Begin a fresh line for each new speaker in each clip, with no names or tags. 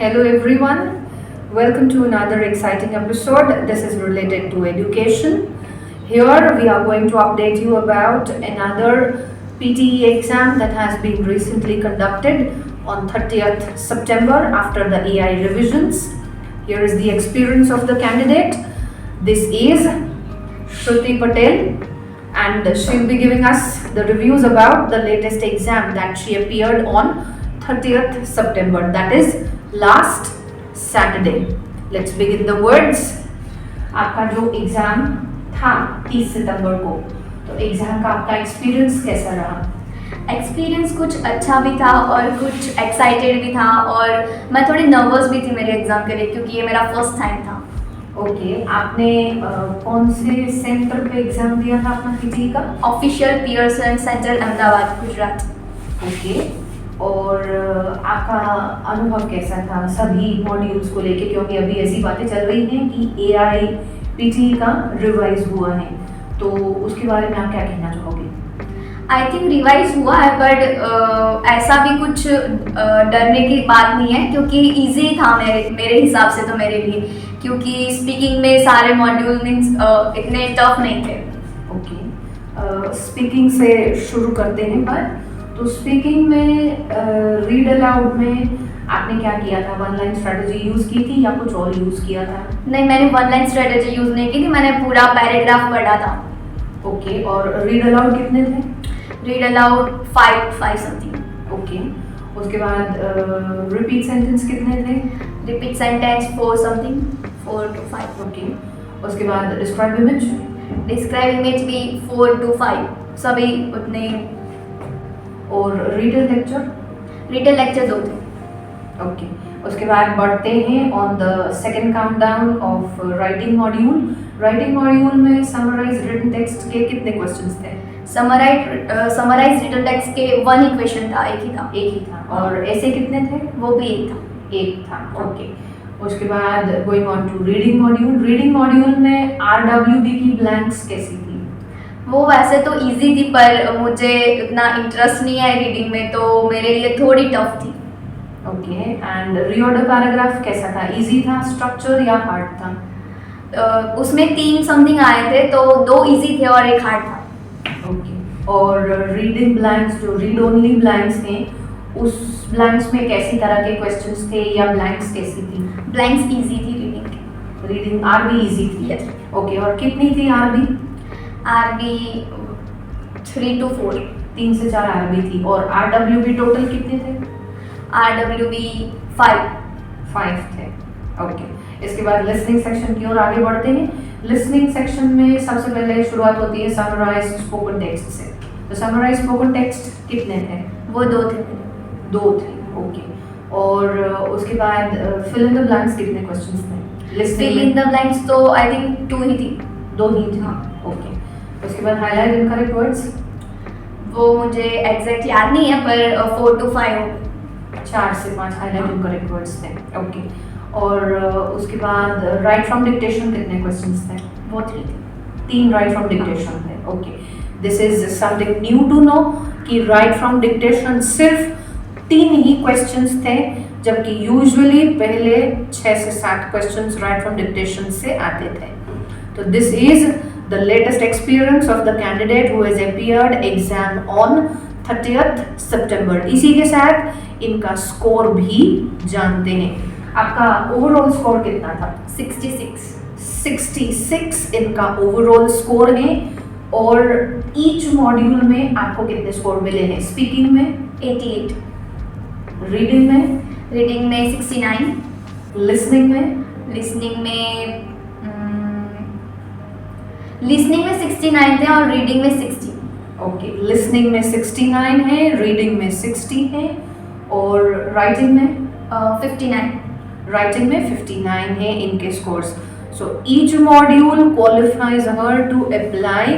Hello everyone, welcome to another exciting episode. This is related to education. Here we are going to update you about another PTE exam that has been recently conducted on 30th September after the AI revisions. Here is the experience of the candidate. This is Shruti Patel and she'll be giving us the reviews about the latest exam that she appeared on 30th September, that is last Saturday. Let's begin the words. आपका जो exam था 30 सितंबर को, तो exam का आपका experience कैसा रहा?
Experience कुछ अच्छा भी था और कुछ एक्साइटेड भी था और मैं थोड़ी नर्वस भी थी मेरे एग्ज़ाम के लिए क्योंकि ये मेरा फर्स्ट टाइम था।
ओके, आपने कौन से सेंटर पे एग्जाम दिया था अपना पीटी का?
Official Pearson centre Ahmedabad Gujarat.
Okay, और आपका अनुभव कैसा था सभी मॉड्यूल्स को लेके, क्योंकि अभी ऐसी बातें चल रही हैं कि एआई पीटी का रिवाइज हुआ है, तो उसके बारे में आप क्या कहना चाहोगे?
आई थिंक रिवाइज हुआ है बट ऐसा भी कुछ डरने की बात नहीं है क्योंकि इजी था मेरे हिसाब से तो मेरे लिए, क्योंकि स्पीकिंग में सारे मॉड्यूल मीन्स इतने टफ नहीं थे।
ओके, स्पीकिंग से शुरू करते हैं पर तो स्पीकिंग में रीड अलाउड में आपने क्या किया था? वन लाइन स्ट्रेटजी यूज़ की थी या कुछ और यूज़ किया था?
नहीं, मैंने वन लाइन स्ट्रेटजी यूज़ नहीं की थी, मैंने पूरा पैराग्राफ पढ़ा था।
ओके, और रीड अलाउड कितने थे?
Read aloud 5 something.
ओके, उसके बाद रिपीट सेंटेंस कितने थे?
Repeat sentence 4 something, 4 to 5।
Okay, उसके बाद डिस्क्राइब इमेज?
डिस्क्राइब इमेज भी 4 to 5 सभी उतने।
और रीडर लेक्चर?
रीडर लेक्चर 2 थे।
ओके, उसके बाद बढ़ते हैं on the second countdown of writing module. Writing module में समराइज रिटन टेक्स्ट के कितने क्वेश्चंस थे?
समराइज रिटन टेक्स्ट के 1 ही क्वेश्चन था, एक ही था।
और ऐसे कितने थे?
वो भी एक था।
ओके, उसके बाद going on to reading module. Reading module में RWB की ब्लैंक्स कैसी थी?
वो वैसे तो इजी थी पर मुझे उतना इंटरेस्ट नहीं है रीडिंग में, तो मेरे लिए थोड़ी टफ थी।
ओके, एंड रीऑर्डर पैराग्राफ कैसा था? इजी था स्ट्रक्चर या हार्ड था?
उसमें 3 समथिंग आए थे, तो 2 इजी थे और एक हार्ड था।
ओके, और रीडिंग ब्लैंक्स जो रीड ओनली ब्लैंक्स थे, उस ब्लैंक्स में कैसी तरह के क्वेश्चंस थे या ब्लैंक्स कैसी थी?
ब्लैंक्स इजी थी रीडिंग की।
रीडिंग आरबी इजी थी?
यस।
ओके, और कितनी थी आरबी?
RB 3 to 4।
3 से 4 आरबी थी। और RWB टोटल कितने थे?
RWB 5
थे। ओके, इसके बाद लिसनिंग सेक्शन की ओर आगे बढ़ते हैं। लिसनिंग सेक्शन में सबसे पहले शुरुआत होती है समराइज स्पोकन टेक्स्ट से। तो समराइज स्पोकन टेक्स्ट कितने थे?
वो 2 थे।
2 थे। ओके, और उसके बाद फिल इन द ब्लैंक्स कितने क्वेश्चंस थे?
फिल इन द ब्लैंक्स तो आई थिंक 2 ही थी।
2 ही थी। ओके, उसके बाद हाईलाइट इनकरेक्ट वर्ड्स?
वो मुझे एग्जैक्ट याद नहीं है पर 4 to 5
4 से 5 हाईलाइट इनकरेक्ट वर्ड्स थे। ओके, और उसके बाद राइट फ्रॉम डिक्टेशन कितने क्वेश्चंस थे?
वो 3 थे।
3 राइट फ्रॉम डिक्टेशन थे। Okay, this is something new to know कि राइट फ्रॉम डिक्टेशन सिर्फ 3 ही क्वेश्चंस थे, जबकि यूजुअली पहले 6 से 7 क्वेश्चंस राइट फ्रॉम डिक्टेशन से आते थे। तो this is the latest experience of the candidate who has appeared exam on 30th September। इसी के साथ इनका स्कोर भी जानते हैं। आपका ओवरऑल स्कोर कितना था? 66 इनका ओवरऑल स्कोर है। और ईच मॉड्यूल में आपको कितने स्कोर मिले हैं? स्पीकिंग में
88,
रीडिंग में
69,
लिसनिंग में
69 थे और रीडिंग में 60।
ओके, लिसनिंग में 69 है, रीडिंग में 60 है, और राइटिंग में
59।
राइटिंग में 59 है इनके scores. So each module qualifies her to apply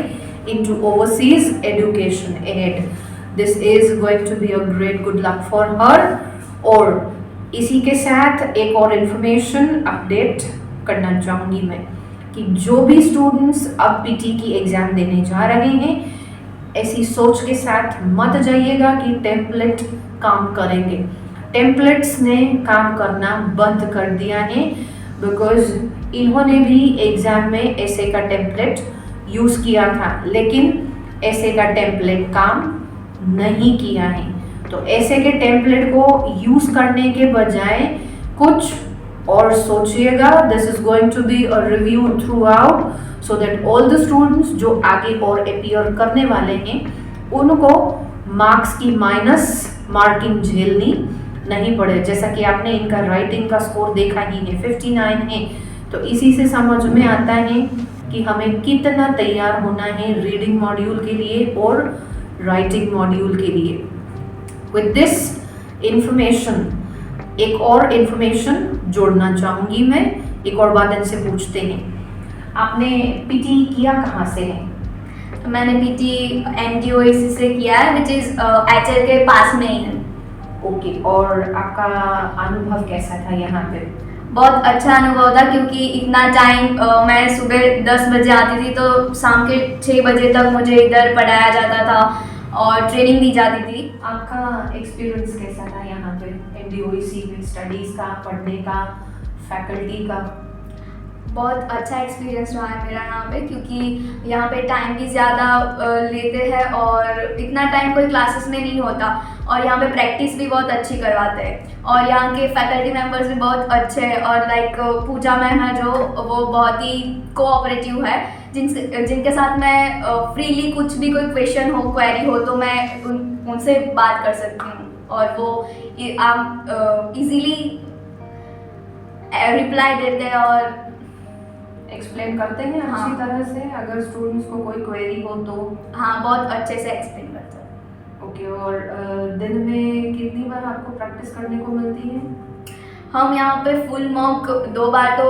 into overseas education aid. This is going to be a great good luck for her. और इसी के साथ एक और इन्फॉर्मेशन अपडेट करना चाहूँगी मैं कि जो भी स्टूडेंट्स अब पीटी की एग्ज़ाम देने जा रहे हैं, ऐसी सोच के साथ मत जाइएगा कि टेम्पलेट काम करेंगे। टेम्पलेट्स ने काम करना बंद कर दिया है, बिकॉज इन्होंने भी एग्ज़ाम में ऐसे का टेम्पलेट यूज़ किया था, लेकिन ऐसे का टेम्पलेट काम नहीं किया है। तो ऐसे के टेम्पलेट को यूज़ करने के बजाय कुछ और सोचिएगा। This is going to be a review throughout, so that all the students जो आगे और अपियर करने वाले हैं उनको मार्क्स की माइनस मार्किंग झेलनी नहीं पड़े। जैसा कि आपने इनका राइटिंग का स्कोर देखा ही है, 59 है, तो इसी से समझ में आता है कि हमें कितना तैयार होना है रीडिंग मॉड्यूल के लिए और राइटिंग मॉड्यूल के लिए। विद दिस इंफॉर्मेशन एक और इंफॉर्मेशन जोड़ना चाहूँगी मैं। एक और बात इनसे पूछते हैं, आपने पीटी किया कहाँ से है?
तो मैंने पीटी एमडीओएसी से किया है, विच इज़ एचएल के पास में ही है।
ओके, और आपका अनुभव कैसा था यहाँ पे?
बहुत अच्छा अनुभव था, क्योंकि इतना टाइम मैं सुबह 10 बजे आती थी तो शाम के 6 बजे तक मुझे इधर पढ़ाया जाता था और ट्रेनिंग दी जाती थी।
आपका एक्सपीरियंस कैसा था यहाँ पे एमडीओईसी में, स्टडीज़ का, पढ़ने का, फैकल्टी का?
बहुत अच्छा एक्सपीरियंस रहा है मेरा यहाँ पे, क्योंकि यहाँ पे टाइम भी ज़्यादा लेते हैं और इतना टाइम कोई क्लासेस में नहीं होता, और यहाँ पे प्रैक्टिस भी बहुत अच्छी करवाते हैं, और यहाँ के फैकल्टी मेंबर्स भी बहुत अच्छे हैं। और लाइक पूजा मैम है जो, वो बहुत ही कोऑपरेटिव है, जिनके साथ मैं फ्रीली कुछ भी कोई क्वेश्चन हो, क्वेरी हो, तो मैं उनसे बात कर सकती हूँ, और वो आप इजीली रिप्लाई देते हैं और
एक्सप्लेन करते हैं अच्छी तरह से। अगर स्टूडेंट्स को कोई क्वेरी हो तो
हाँ, बहुत अच्छे से एक्सप्लेन करते हैं।
ओके, और दिन में कितनी बार आपको प्रैक्टिस करने को मिलती है?
हम यहाँ पे फुल मॉक 2 बार तो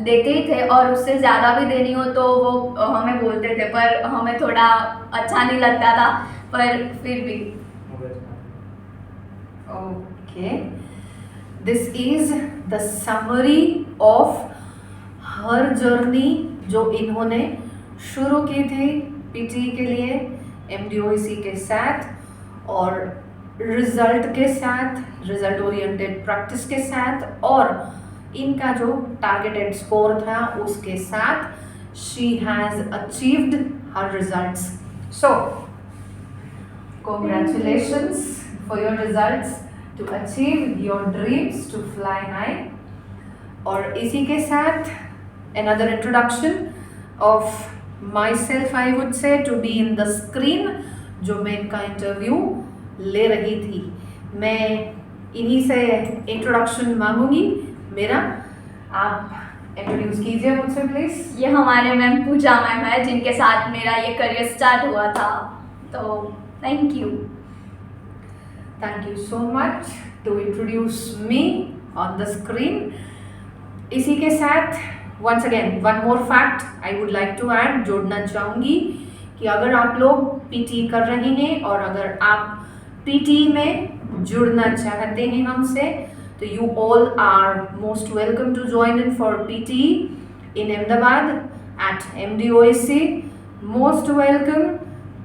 देते ही थे, और उससे ज़्यादा भी देनी हो तो वो हमें बोलते थे, पर हमें थोड़ा अच्छा नहीं लगता था, पर फिर भी।
Okay, this is the summary of her journey जो इन्होंने शुरू की थी पीटी के लिए एमडीओईसी के साथ, और रिजल्ट के साथ, रिजल्ट ओरिएंटेड प्रैक्टिस के साथ, और इनका जो टारगेटेड स्कोर था उसके साथ she has achieved her results. So congratulations for your results to achieve your dreams to fly high। और इसी के साथ another introduction of myself, I would say, to be in the screen, जो मैं इनका इंटरव्यू ले रही थी। मैं इन्हीं से इंट्रोडक्शन मांगूंगी मेरा। आप इंट्रोड्यूस कीजिए मुझसे प्लीज।
ये हमारे मैम पूजा मैम है, जिनके साथ मेरा ये करियर स्टार्ट हुआ था, तो thank you.
Thank you so much to introduce me on the screen. इसी के साथ once again one more fact I would like to add, जोड़ना चाहूँगी कि अगर आप लोग पीटी कर रहे हैं और अगर आप पीटी में जुड़ना चाहते हैं हमसे, तो you all are most welcome to join in for PT in Ahmedabad at MDOEC. Most welcome.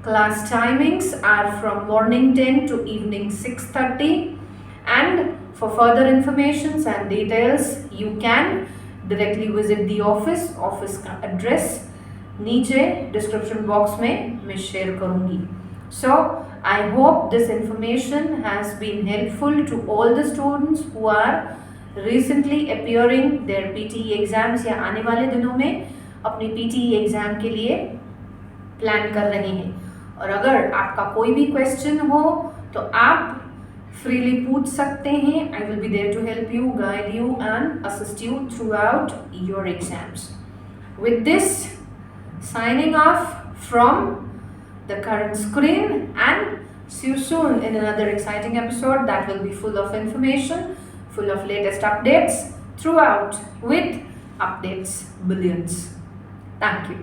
Class timings are from morning 10 to evening 6:30, and for further informations and details you can directly visit the office का address नीचे description box में मैं share करूँगी। So I hope this information has been helpful to all the students who are recently appearing their PTE exams या आने वाले दिनों में अपनी PTE एग्ज़ाम के लिए प्लान कर रहे हैं। और अगर आपका कोई भी क्वेश्चन हो तो आप फ्रीली पूछ सकते हैं। I will be there to help you, guide you and assist you throughout your exams. With this signing off from the current screen, and see you soon in another exciting episode that will be full of information, full of latest updates throughout with updates billions. Thank you.